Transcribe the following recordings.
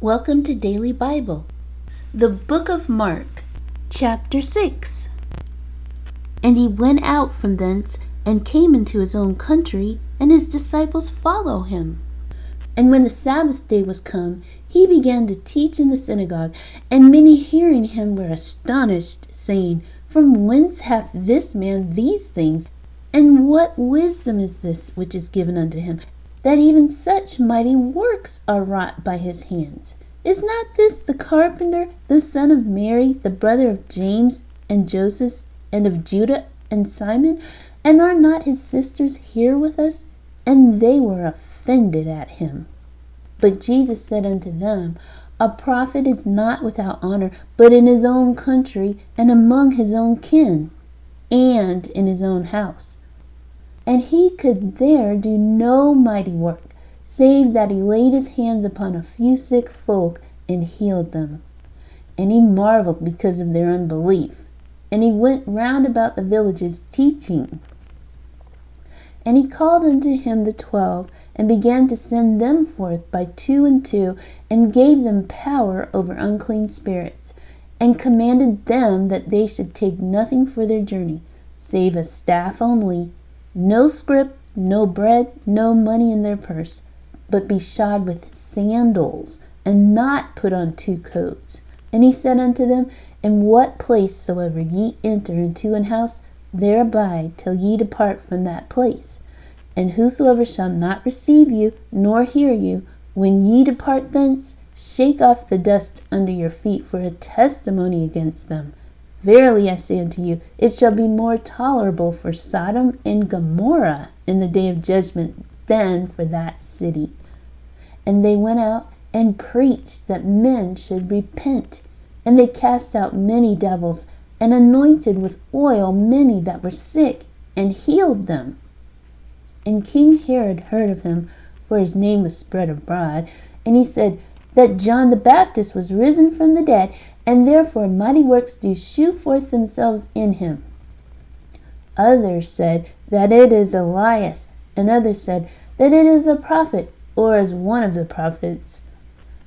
Welcome to Daily Bible, the book of Mark, chapter 6. And he went out from thence and came into his own country, and his disciples followed him. And when the Sabbath day was come, he began to teach in the synagogue, and many hearing him were astonished, saying, From whence hath this man these things? And what wisdom is this which is given unto him, that even such mighty works are wrought by his hands? Is not this the carpenter, the son of Mary, the brother of James and Joseph, and of Judah and Simon? And are not his sisters here with us? And they were offended at him. But Jesus said unto them, A prophet is not without honor, but in his own country, and among his own kin, and in his own house. And he could there do no mighty work, save that he laid his hands upon a few sick folk and healed them. And he marveled because of their unbelief. And he went round about the villages teaching. And he called unto him the 12, and began to send them forth by 2 and 2, and gave them power over unclean spirits, and commanded them that they should take nothing for their journey, save a staff only, no scrip, no bread, no money in their purse, but be shod with sandals, and not put on 2 coats. And he said unto them, In what place soever ye enter into an house, there abide till ye depart from that place. And whosoever shall not receive you, nor hear you, when ye depart thence, shake off the dust under your feet for a testimony against them. Verily I say unto you, it shall be more tolerable for Sodom and Gomorrah in the day of judgment than for that city. And they went out and preached that men should repent. And they cast out many devils, and anointed with oil many that were sick, and healed them. And King Herod heard of him, for his name was spread abroad, and he said that John the Baptist was risen from the dead, and therefore mighty works do shew forth themselves in him. Others said that it is Elias, and others said that it is a prophet, or as one of the prophets.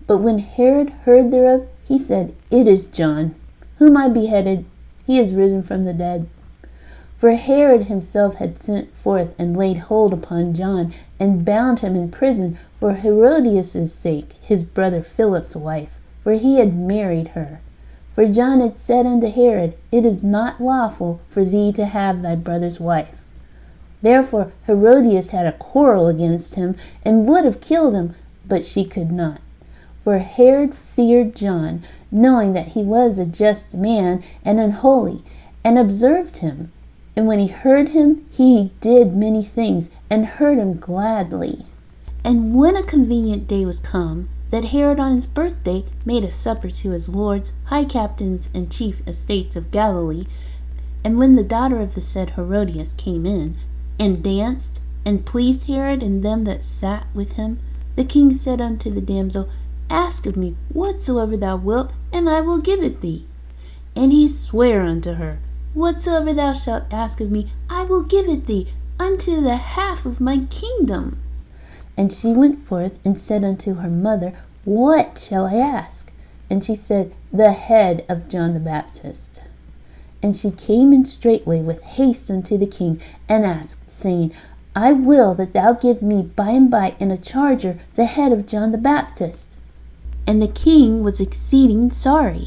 But when Herod heard thereof, he said, It is John, whom I beheaded. He is risen from the dead. For Herod himself had sent forth and laid hold upon John, and bound him in prison for Herodias' sake, his brother Philip's wife, for he had married her. For John had said unto Herod, It is not lawful for thee to have thy brother's wife. Therefore Herodias had a quarrel against him, and would have killed him, but she could not. For Herod feared John, knowing that he was a just man and unholy, and observed him. And when he heard him, he did many things, and heard him gladly. And when a convenient day was come, that Herod on his birthday made a supper to his lords, high captains, and chief estates of Galilee, and when the daughter of the said Herodias came in, and danced, and pleased Herod and them that sat with him, the king said unto the damsel, Ask of me whatsoever thou wilt, and I will give it thee. And he sware unto her, Whatsoever thou shalt ask of me, I will give it thee, unto the half of my kingdom. And she went forth and said unto her mother, What shall I ask? And she said, The head of John the Baptist. And she came in straightway with haste unto the king, and asked, saying, I will that thou give me by and by in a charger the head of John the Baptist. And the king was exceeding sorry,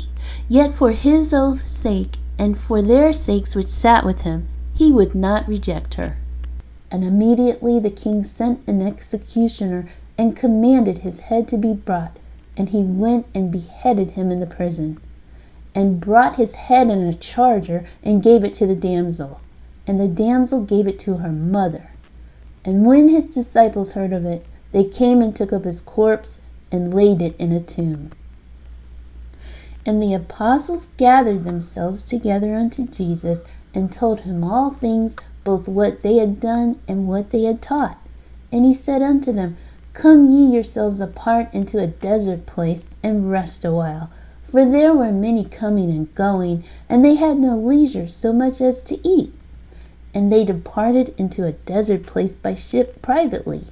yet for his oath's sake, and for their sakes which sat with him, he would not reject her. And immediately the king sent an executioner, and commanded his head to be brought, and he went and beheaded him in the prison, and brought his head in a charger, and gave it to the damsel, and the damsel gave it to her mother. And when his disciples heard of it, they came and took up his corpse, and laid it in a tomb. And the apostles gathered themselves together unto Jesus, and told him all things, both what they had done and what they had taught. And he said unto them, Come ye yourselves apart into a desert place, and rest a while. For there were many coming and going, and they had no leisure so much as to eat. And they departed into a desert place by ship privately.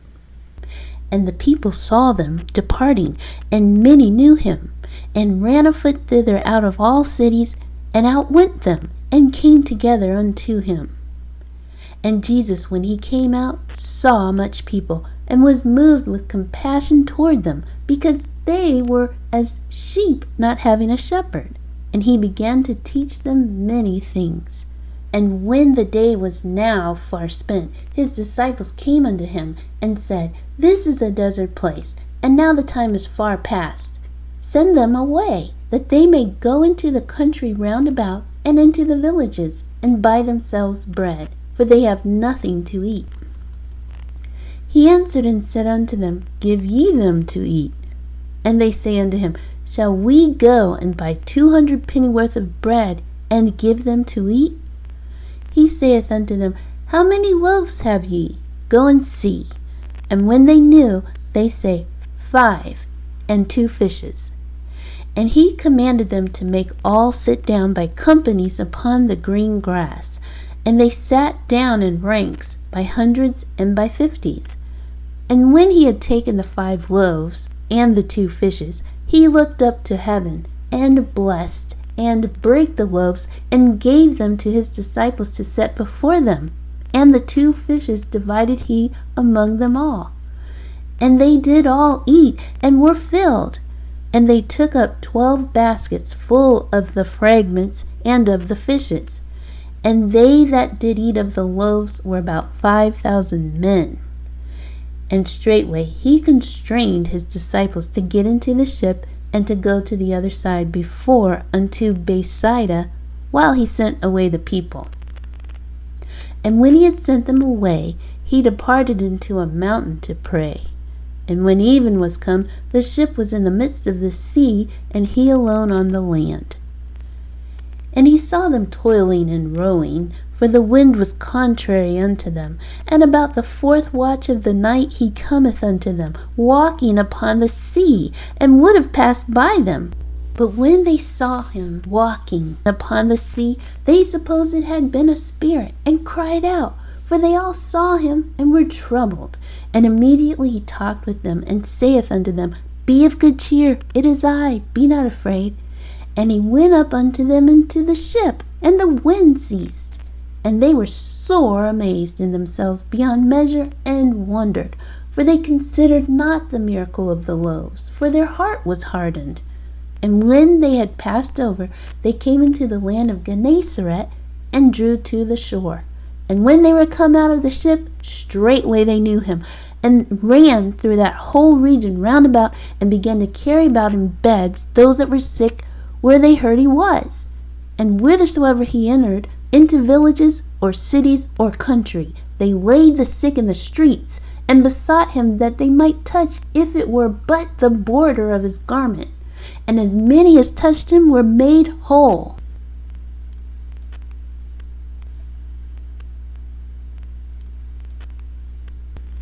And the people saw them departing, and many knew him, and ran afoot thither out of all cities, and outwent them, and came together unto him. And Jesus, when he came out, saw much people, and was moved with compassion toward them, because they were as sheep not having a shepherd. And he began to teach them many things. And when the day was now far spent, his disciples came unto him, and said, This is a desert place, and now the time is far past. Send them away, that they may go into the country round about, and into the villages, and buy themselves bread, for they have nothing to eat. He answered and said unto them, Give ye them to eat. And they say unto him, Shall we go and buy 200 pennyworth of bread, and give them to eat? He saith unto them, How many loaves have ye? Go and see. And when they knew, they say, 5, and 2 fishes. And he commanded them to make all sit down by companies upon the green grass. And they sat down in ranks, by hundreds and by 50s. And when he had taken the 5 loaves and the 2 fishes, he looked up to heaven, and blessed, and brake the loaves, and gave them to his disciples to set before them. And the 2 fishes divided he among them all. And they did all eat, and were filled. And they took up 12 baskets full of the fragments and of the fishes. And they that did eat of the loaves were about 5,000 men. And straightway he constrained his disciples to get into the ship, and to go to the other side before unto Bethsaida, while he sent away the people. And when he had sent them away, he departed into a mountain to pray. And when even was come, the ship was in the midst of the sea, and he alone on the land. And he saw them toiling and rowing, for the wind was contrary unto them. And about the 4th watch of the night he cometh unto them, walking upon the sea, and would have passed by them. But when they saw him walking upon the sea, they supposed it had been a spirit, and cried out, for they all saw him, and were troubled. And immediately he talked with them, and saith unto them, Be of good cheer, it is I, be not afraid. And he went up unto them into the ship, and the wind ceased. And they were sore amazed in themselves beyond measure, and wondered, for they considered not the miracle of the loaves, for their heart was hardened. And when they had passed over, they came into the land of Gennesaret, and drew to the shore. And when they were come out of the ship, straightway they knew him, and ran through that whole region round about, and began to carry about in beds those that were sick, where they heard he was. And whithersoever he entered, into villages, or cities, or country, they laid the sick in the streets, and besought him that they might touch, if it were but the border of his garment. And as many as touched him were made whole.